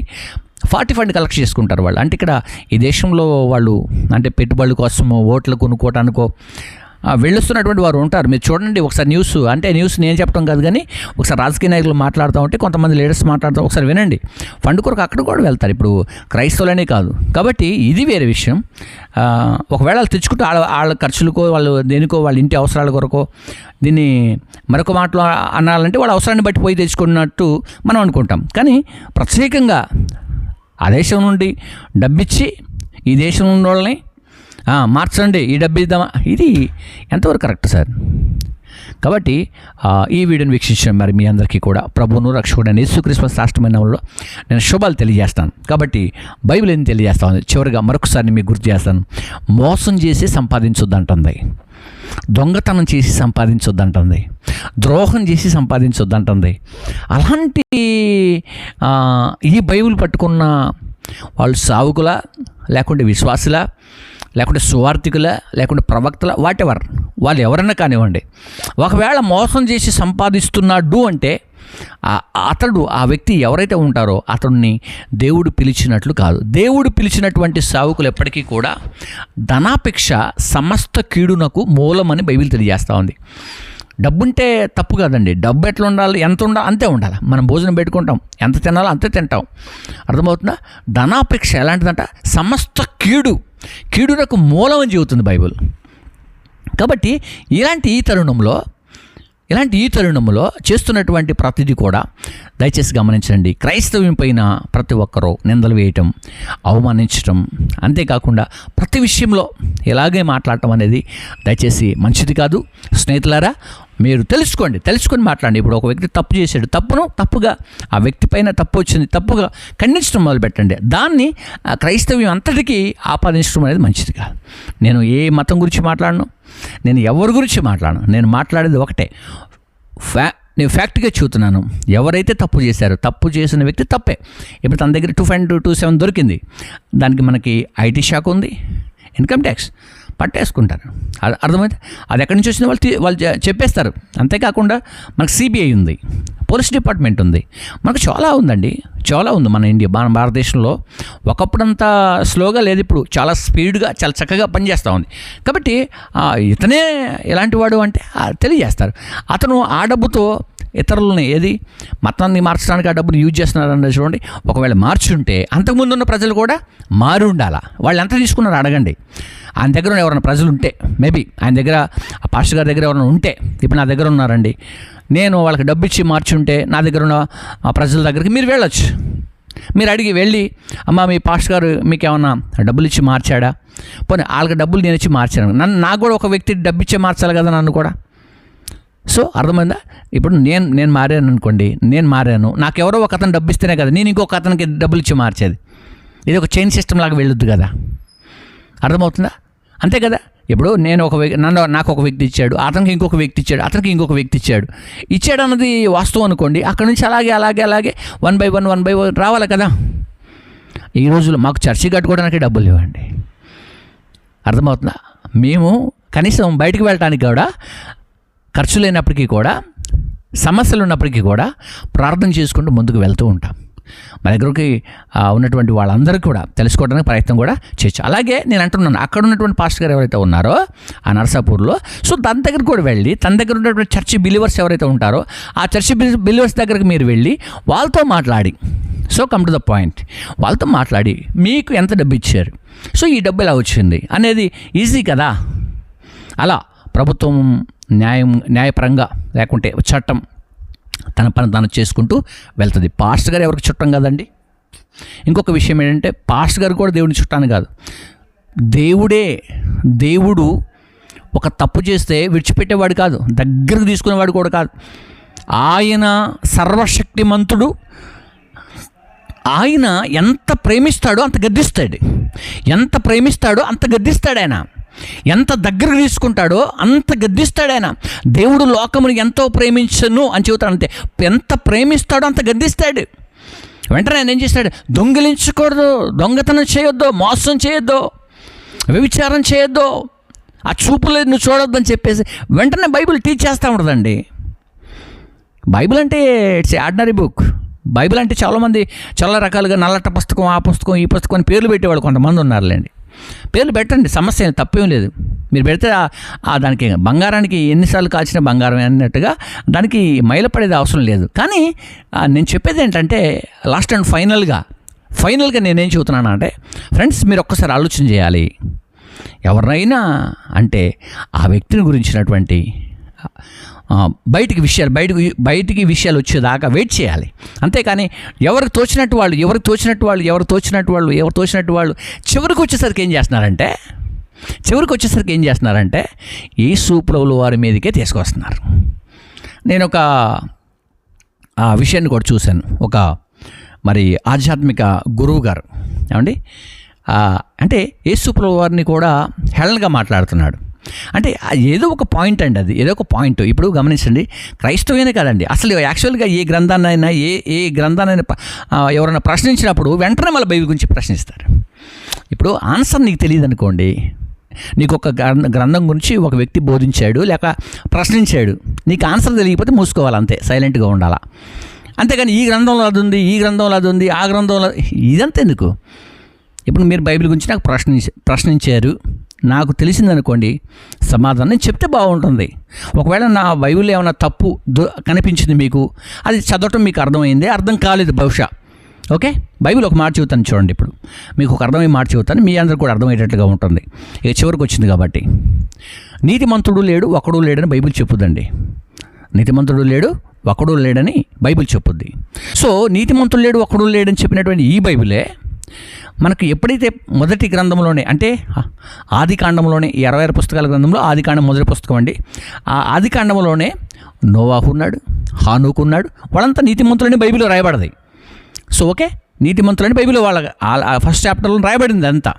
40 ఫండ్ కలెక్ట్ చేసుకుంటారు వాళ్ళు. అంటే ఇక్కడ ఈ దేశంలో వాళ్ళు అంటే పెట్టుబడుల కోసమో ఓట్లు కొనుక్కోవటానికో వెళ్ళొస్తున్నటువంటి వారు ఉంటారు. మీరు చూడండి ఒకసారి న్యూస్ నేను చెప్పడం కాదు, కానీ ఒకసారి రాజకీయ నాయకులు మాట్లాడుతూ ఉంటే, కొంతమంది లీడర్స్ మాట్లాడుతూ ఒకసారి వినండి, ఫండ్ కొరకు అక్కడ కూడా వెళ్తారు. ఇప్పుడు క్రైస్తవులనే కాదు కాబట్టి ఇది వేరే విషయం. ఒకవేళ వాళ్ళు తెచ్చుకుంటే వాళ్ళ ఖర్చులకో, దేనికో, వాళ్ళ ఇంటి అవసరాల కొరకో, దీన్ని మరొక మాటలో అనాలంటే వాళ్ళ అవసరాన్ని బట్టి పోయి తెచ్చుకున్నట్టు మనం అనుకుంటాం. కానీ ప్రత్యేకంగా ఆ దేశం నుండి డబ్బిచ్చి ఈ దేశం ఉన్న వాళ్ళని మార్చండి, ఈ డబ్బు ఇద్దామా, ఇది ఎంతవరకు కరెక్ట్ సార్? కాబట్టి ఈ వీడియోని వీక్షించిన మరి మీ అందరికీ కూడా ప్రభువును రక్షకుడైన యేసుక్రీస్తు శ్రేష్టమైన నామములో నేను శుభాలు తెలియజేస్తాను. కాబట్టి బైబిల్ ఏం తెలియజేస్తాను, చివరిగా మరొకసారి మీకు గుర్తు చేస్తాను. మోసం చేసి సంపాదించొద్దంటుంది, దొంగతనం చేసి సంపాదించొద్దంటుంది, ద్రోహం చేసి సంపాదించొద్దంటుంది. అలాంటి ఈ బైబిల్ పట్టుకున్న వాళ్ళు సావుకుల, లేకుంటే విశ్వాసుల, లేకుంటే సువార్థికుల, లేకుంటే ప్రవక్తల, వాటెవర్ వాళ్ళు ఎవరన్నా కానివ్వండి, ఒకవేళ మోసం చేసి సంపాదిస్తున్నాడు అంటే ఆ వ్యక్తి ఎవరైతే ఉంటారో అతన్ని దేవుడు పిలిచినట్లు కాదు. దేవుడు పిలిచినటువంటి సేవకులు ఎప్పటికీ కూడా ధనాపేక్ష సమస్త కీడునకు మూలమని బైబిల్ తెలియజేస్తూ ఉంది. డబ్బుంటే తప్పు కాదండి, డబ్బు ఎట్లా ఉండాలి, ఎంత ఉండాలి అంతే ఉండాలి. మనం భోజనం పెట్టుకుంటాం, ఎంత తినాలో అంతే తింటాం. అర్థమవుతుందా? ధనాపేక్ష ఎలాంటిదంట, సమస్త కీడునకు మూలం అని చెబుతుంది బైబిల్. కాబట్టి ఇలాంటి ఈ తరుణంలో చేస్తున్నటువంటి ప్రతిదీ కూడా దయచేసి గమనించండి. క్రైస్తవ్యం పైన ప్రతి ఒక్కరూ నిందలు వేయటం, అవమానించటం, అంతేకాకుండా ప్రతి విషయంలో ఇలాగే మాట్లాడటం అనేది దయచేసి మంచిది కాదు. స్నేహితులారా, మీరు తెలుసుకొని మాట్లాడండి. ఇప్పుడు ఒక వ్యక్తి తప్పు చేశాడు, తప్పుగా ఆ వ్యక్తి పైన తప్పు వచ్చింది, తప్పుగా ఖండించడం మొదలుపెట్టండి. దాన్ని క్రైస్తవ్యం అంతటికీ ఆపాదించడం అనేది మంచిది కాదు. నేను ఏ మతం గురించి మాట్లాడను, నేను ఎవరి గురించి మాట్లాడను. నేను మాట్లాడేది ఒకటే, నేను ఫ్యాక్ట్గా చూస్తున్నాను. ఎవరైతే తప్పు చేశారో, తప్పు చేసిన వ్యక్తి తప్పే. ఇప్పుడు తన దగ్గర 2.27 దొరికింది, దానికి మనకి ఐటీ శాఖ ఉంది, ఇన్కమ్ ట్యాక్స్, పట్టేసుకుంటారు. అది అర్థమైతే అది ఎక్కడి నుంచి వచ్చిందో వాళ్ళు చెప్పేస్తారు. అంతేకాకుండా మనకు సిబిఐ ఉంది, పోలీస్ డిపార్ట్మెంట్ ఉంది, మనకు చాలా ఉందండి, చాలా ఉంది మన భారతదేశంలో. ఒకప్పుడంతా స్లోగా లేదు, ఇప్పుడు చాలా స్పీడ్గా చాలా చక్కగా పనిచేస్తూ ఉంది. కాబట్టి ఇతనే ఎలాంటి వాడు అంటే తెలియజేస్తారు. అతను ఆ డబ్బుతో ఇతరులని మతాన్ని మార్చడానికి ఆ డబ్బును యూజ్ చేస్తున్నారన్న చూడండి. ఒకవేళ మార్చుంటే అంతకుముందు ఉన్న ప్రజలు కూడా మారి ఉండాలా. వాళ్ళు ఎంత తీసుకున్నారో అడగండి. ఆయన దగ్గర ఎవరైనా ప్రజలు ఉంటే, మేబీ ఆయన దగ్గర ఆ పాస్టర్ గారి దగ్గర ఎవరైనా ఉంటే, ఇప్పుడు నా దగ్గర ఉన్నారండి, నేను వాళ్ళకి డబ్బు ఇచ్చి మార్చుంటే నా దగ్గర ఉన్న ఆ ప్రజల దగ్గరికి మీరు వెళ్ళొచ్చు. మీరు అడిగి వెళ్ళి, అమ్మ మీ పాస్టర్ గారు మీకు ఏమన్నా డబ్బులు ఇచ్చి మార్చాడా, పోనీ వాళ్ళకి డబ్బులు నేను ఇచ్చి మార్చాను, నాకు కూడా ఒక వ్యక్తి డబ్బు ఇచ్చే మార్చాలి కదా నన్ను కూడా. సో అర్థమైందా? ఇప్పుడు నేను మారాను అనుకోండి, నేను మారాను, నాకు ఎవరో ఒక అతను డబ్బు ఇస్తేనే కదా నేను ఇంకొక అతనికి డబ్బులు ఇచ్చి మార్చేది. ఇది ఒక చైన్ సిస్టమ్ లాగా వెళ్ళొద్దు కదా. అర్థమవుతుందా? అంతే కదా. ఇప్పుడు నాకు ఒక వ్యక్తి ఇచ్చాడు, అతనికి ఇంకొక వ్యక్తి ఇచ్చాడు, అతనికి ఇంకొక వ్యక్తి ఇచ్చాడు అన్నది వాస్తవం అనుకోండి. అక్కడ నుంచి అలాగే 1 by 1 రావాలి కదా. ఈ రోజుల్లో మాకు చర్చి కట్టుకోవడానికి డబ్బులు ఇవ్వండి. అర్థమవుతుందా? మేము కనీసం బయటికి వెళ్ళడానికి కూడా ఖర్చు లేనప్పటికీ కూడా, సమస్యలు ఉన్నప్పటికీ కూడా ప్రార్థన చేసుకుంటూ ముందుకు వెళ్తూ ఉంటాం. మా దగ్గరికి ఉన్నటువంటి వాళ్ళందరికీ కూడా తెలుసుకోవడానికి ప్రయత్నం కూడా చేయొచ్చు. అలాగే నేను అంటున్నాను, అక్కడ ఉన్నటువంటి పాస్టర్ గారు ఎవరైతే ఉన్నారో ఆ నర్సాపూర్లో, సో దాని దగ్గరికి కూడా వెళ్ళి, తన దగ్గర ఉన్నటువంటి చర్చి బిలీవర్స్ ఎవరైతే ఉంటారో ఆ చర్చి బిలీవర్స్ దగ్గరికి మీరు వెళ్ళి వాళ్ళతో మాట్లాడి, so come to the point, వాళ్ళతో మాట్లాడి మీకు ఎంత డబ్బు ఇచ్చారు, సో ఈ డబ్బు ఎలా వచ్చింది అనేది ఈజీ కదా. అలా ప్రభుత్వం న్యాయపరంగా లేకుంటే చట్టం తన పని తాను చేసుకుంటూ వెళ్తుంది. పాస్టర్ గారు ఎవరికి చుట్టం కదండి. ఇంకొక విషయం ఏంటంటే, పాస్టర్ గారు కూడా దేవుని చుట్టాన్ని కాదు, దేవుడు ఒక తప్పు చేస్తే విడిచిపెట్టేవాడు కాదు, దగ్గరకు తీసుకునేవాడు కూడా కాదు. ఆయన సర్వశక్తిమంతుడు. ఆయన ఎంత ప్రేమిస్తాడో అంత గద్దిస్తాడు, ఎంత ప్రేమిస్తాడో అంత గద్దిస్తాడు. ఆయన ఎంత దగ్గరకు తీసుకుంటాడో అంత గద్దిస్తాడు. ఆయన దేవుడు లోకముని ఎంతో ప్రేమించను అని చెబుతాడు. అంతే, ఎంత ప్రేమిస్తాడో అంత గద్దిస్తాడు. వెంటనే ఆయన ఏం చేస్తాడు, దొంగిలించకూడదు, దొంగతనం చేయొద్దు, మోసం చేయొద్దు, వ్యభిచారం చేయొద్దు, ఆ చూపులేదు నువ్వు చూడొద్దు అని చెప్పేసి వెంటనే బైబిల్ టీచ్ చేస్తూ ఉంటుందండి. బైబిల్ అంటే ఇట్స్ ఆర్డినరీ బుక్. బైబిల్ అంటే చాలామంది చాలా రకాలుగా నల్లట పుస్తకం, ఆ పుస్తకం, ఈ పుస్తకం అని పేర్లు పెట్టేవాళ్ళు కొంతమంది ఉన్నారులేండి. పేర్లు పెట్టండి, సమస్య తప్పేం లేదు. మీరు పెడితే దానికి బంగారానికి ఎన్నిసార్లు కాల్చిన బంగారం అన్నట్టుగా దానికి మైలపడేది అవసరం లేదు. కానీ నేను చెప్పేది ఏంటంటే, లాస్ట్ అండ్ ఫైనల్గా నేనేం చెబుతున్నాను అంటే, ఫ్రెండ్స్ మీరు ఒక్కసారి ఆలోచన చేయాలి. ఎవరినైనా అంటే ఆ వ్యక్తిని గురించినటువంటి బయటికి విషయాలు వచ్చేదాకా వెయిట్ చేయాలి. అంతేకాని ఎవరికి తోచినట్టు వాళ్ళు చివరికి వచ్చేసరికి ఏం చేస్తున్నారంటే యేసు ప్రభువు వారి మీదకే తీసుకొస్తున్నారు. నేను ఒక విషయాన్ని కూడా చూశాను. ఒక ఆధ్యాత్మిక గురువు గారు ఏమండి, అంటే యేసు ప్రభువు వారిని కూడా హేళనగా మాట్లాడుతున్నాడు. అంటే ఏదో ఒక పాయింట్ అండి, అది ఏదో ఒక పాయింట్. ఇప్పుడు గమనించండి, క్రైస్తవనే కాదండి, అసలు యాక్చువల్గా ఏ గ్రంథాన్నైనా ఎవరైనా ప్రశ్నించినప్పుడు వెంటనే మళ్ళీ బైబిల్ గురించి ప్రశ్నిస్తారు. ఇప్పుడు ఆన్సర్ నీకు తెలియదు అనుకోండి, నీకు ఒక గ్రంథం గురించి ఒక వ్యక్తి బోధించాడు లేక ప్రశ్నించాడు, నీకు ఆన్సర్ తెలియకపోతే మూసుకోవాలి, అంతే, సైలెంట్గా ఉండాలా. అంతేగాని ఈ గ్రంథంలో అది ఉంది, ఈ గ్రంథంలో అది ఉంది, ఆ గ్రంథంలో ఇదంతా ఎందుకు? ఇప్పుడు మీరు బైబిల్ గురించి నాకు ప్రశ్నించారు, నాకు తెలిసిందనుకోండి, సమాధానం చెప్తే బాగుంటుంది. ఒకవేళ నా బైబిల్ ఏమైనా తప్పు కనిపించింది మీకు, అది చదవటం మీకు అర్థమైంది, అర్థం కాలేదు బహుశా, ఓకే, బైబిల్ ఒక మాట చెబుతాను చూడండి. ఇప్పుడు మీకు ఒక అర్థమయ్యే మాట చెబుతాను, మీ అందరూ కూడా అర్థమయ్యేటట్లుగా ఉంటుంది. ఇక చివరికి వచ్చింది కాబట్టి, నీతిమంతుడు లేడు ఒకడు లేడని బైబిల్ చెప్పుద్దండి. నీతిమంతుడు లేడు ఒకడు లేడని బైబిల్ చెప్పుద్ది. సో నీతిమంతుడు లేడు ఒకడు లేడని చెప్పినటువంటి ఈ బైబిలే మనకు ఎప్పుడైతే మొదటి గ్రంథంలోనే, అంటే ఆది కాండంలోనే, ఈ 66 పుస్తకాల గ్రంథంలో ఆది కాండం మొదటి పుస్తకం అండి. ఆ ఆది కాండంలోనే నోవాహు ఉన్నాడు, హానూకు ఉన్నాడు, వాళ్ళంతా నీతిమంతులని బైబిల్లో రాయబడది. సో ఓకే, నీతిమంతులని బైబిల్లో వాళ్ళ ఫస్ట్ చాప్టర్లో రాయబడింది అంతా.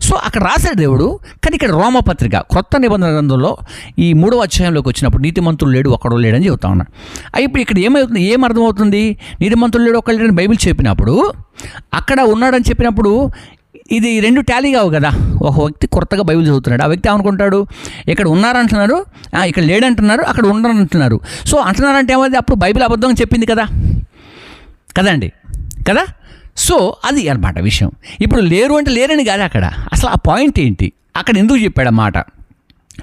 సో అక్కడ రాశాడు దేవుడు. కానీ ఇక్కడ రోమపత్రిక క్రొత్త నిబంధన గ్రంథంలో ఈ 3వ అధ్యాయంలోకి వచ్చినప్పుడు నీతిమంతుడు లేడు ఒకడు లేడని చెబుతా ఉన్నాడు. ఇప్పుడు ఇక్కడ ఏమర్థమవుతుంది? నీతిమంతుడు లేడు ఒకడు లేడని బైబిల్ చెప్పినప్పుడు, అక్కడ ఉన్నాడని చెప్పినప్పుడు ఇది రెండు టాలీ కావు కదా. ఒక వ్యక్తి కొత్తగా బైబిల్ చదువుతున్నాడు, ఆ వ్యక్తి ఏమనుకుంటాడు, ఇక్కడ ఉన్నారంటున్నారు, ఇక్కడ లేడంటున్నారు, అక్కడ ఉండరంటున్నారు. సో అంటున్నారంటే ఏమది, అప్పుడు బైబిల్ అబద్ధం చెప్పింది కదా కదండి కదా. సో అది అన్నమాట విషయం. ఇప్పుడు లేరు అంటే లేరని కాదు అక్కడ, అసలు ఆ పాయింట్ ఏంటి, అక్కడ ఎందుకు చెప్పాడు అన్నమాట.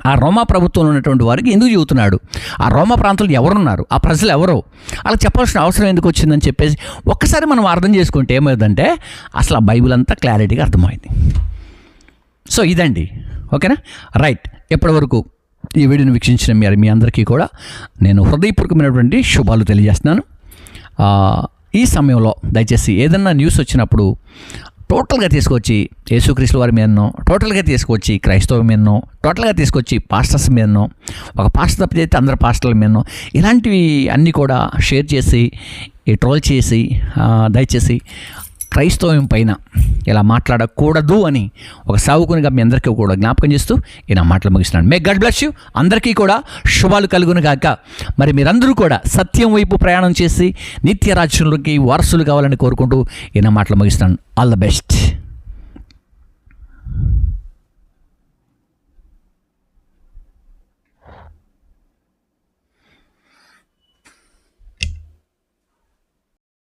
ఆ రోమా ప్రభుత్వంలో ఉన్నటువంటి వారికి ఎందుకు చెబుతున్నాడు, ఆ రోమా ప్రాంతంలో ఎవరున్నారు, ఆ ప్రజలు ఎవరో, అలా చెప్పాల్సిన అవసరం ఎందుకు వచ్చిందని చెప్పేసి ఒక్కసారి మనం అర్థం చేసుకుంటే ఏమవుతుందంటే అసలు ఆ బైబిల్ అంతా క్లారిటీగా అర్థమైంది. సో ఇదండి, ఓకేనా, రైట్. ఎప్పటివరకు ఈ వీడియోని వీక్షించిన మీ అందరికీ కూడా నేను హృదయపూర్వకమైనటువంటి శుభాలు తెలియజేస్తున్నాను. ఈ సమయంలో దయచేసి ఏదన్నా న్యూస్ వచ్చినప్పుడు టోటల్గా తీసుకొచ్చి యేసుక్రీస్తు వారి మీదనో, టోటల్గా తీసుకొచ్చి క్రైస్తవ మీదనో, టోటల్గా తీసుకొచ్చి పాస్టర్స్ మీదనో, ఒక పాస్టర్ తప్పితే అందరు పాస్టర్ల మీదనో, ఇలాంటివి అన్నీ కూడా షేర్ చేసి ట్రోల్ చేసి దయచేసి క్రైస్తవం పైన ఇలా మాట్లాడకూడదు అని ఒక సావుకునిగా మీ అందరికీ కూడా జ్ఞాపకం చేస్తూ ఈ నా మాటలు ముగిస్తున్నాను. May God bless you. అందరికీ కూడా శుభాలు కలుగును గాక. మరి మీరందరూ కూడా సత్యం వైపు ప్రయాణం చేసి నిత్య రాజ్యంలోకి వారసులు కావాలని కోరుకుంటూ ఈ నా మాటలు ముగిస్తున్నాను. All the best.